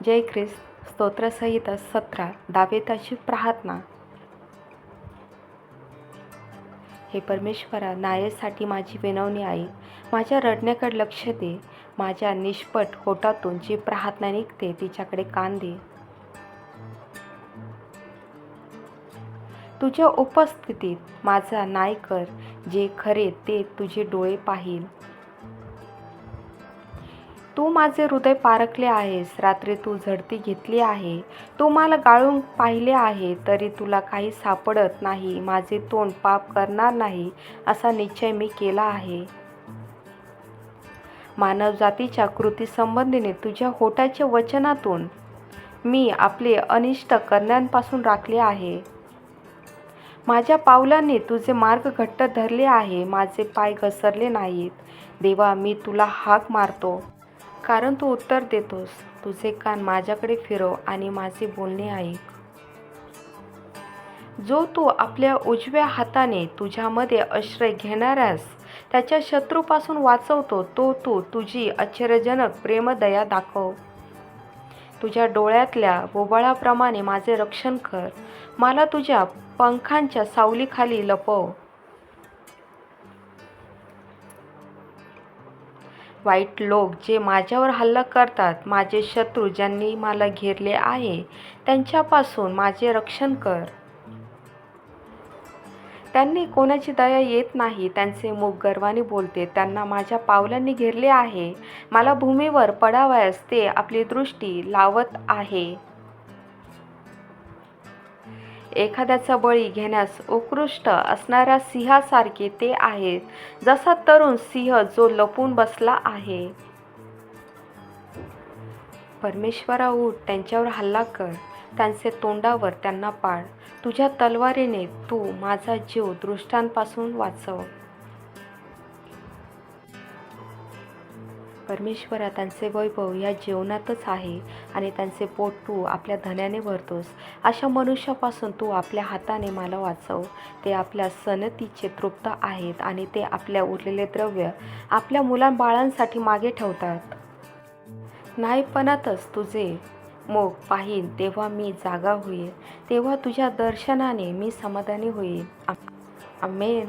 जय ख्रिस्त स्तोत्रसहित 17 दाविदाची प्रार्थना. हे परमेश्वरा, न्यायासाठी माझी विनवणी आहे. माझ्या रडण्याकडे लक्ष दे. माझ्या निष्पट होठातून जी प्रार्थना निघते तिच्याकडे कान दे. तुझ्या उपस्थितीत माझा न्याय कर. जे खरे ते तुझे डोळे पाहील. तू माझे हृदय पारखले आहेस. रात्री तू झडती घेतली आहे. तू मला गाळून पाहिले आहे, तरी तुला काही सापडत नाही. माझे तोंड पाप करणार नाही असा निश्चय मी केला आहे. मानवजातीच्या कृतीसंबंधीने तुझ्या होठाच्या वचनातून मी आपले अनिष्ट करण्यापासून राखले आहे. माझ्या पावलांनी तुझे मार्ग घट्ट धरले आहे. माझे पाय घसरले नाहीत. देवा, मी तुला हाक मारतो, कारण तू उत्तर देतोस. तुझे कान माझ्याकडे फिरव आणि माझे बोलणे ऐक. जो तू आपल्या उजव्या हाताने तुझ्यामध्ये आश्रय घेणाऱ्यास त्याच्या शत्रूपासून वाचवतो, तो तू तुझी आश्चर्यजनक प्रेमदया दाखव. तुझ्या डोळ्यातल्या बोबळाप्रमाणे माझे रक्षण कर. मला तुझ्या पंखांच्या सावलीखाली लपव. वाईट लोक जे माझ्यावर हल्ला करतात, माझे शत्रू ज्यांनी मला घेरले आहे, त्यांच्यापासून माझे रक्षण कर. त्यांनी कोणाची दया येत नाही. त्यांचे मुख गर्वाने बोलते. त्यांना माझ्या पावलांनी घेरले आहे. मला भूमीवर पडावयास ते आपली दृष्टी लावत आहे. एखाद्याचा बळी घेण्यास उत्कृष्ट असणाऱ्या सिंहासारखे ते आहेत, जसा तरुण सिंह जो लपून बसला आहे. परमेश्वरा, उठ, त्यांच्यावर हल्ला कर. त्यांचे तोंडावर त्यांना पाड. तुझ्या तलवारीने तू माझा जीव दुष्टांपासून वाचव. परमेश्वरा, त्यांचे वैभव या जीवनातच आहे आणि त्यांचे पोट तू आपल्या धन्याने भरतोस. अशा मनुष्यापासून तू आपल्या हाताने मला वाचव. ते आपल्या सनतीचे तृप्त आहेत आणि ते आपल्या उरलेले द्रव्य आपल्या मुलांबाळांसाठी मागे ठेवतात. न्यायपणातच तुझे मुख पाहीन, तेव्हा मी जागा होईल. तेव्हा तुझ्या दर्शनाने मी समाधानी होईल. आमेन.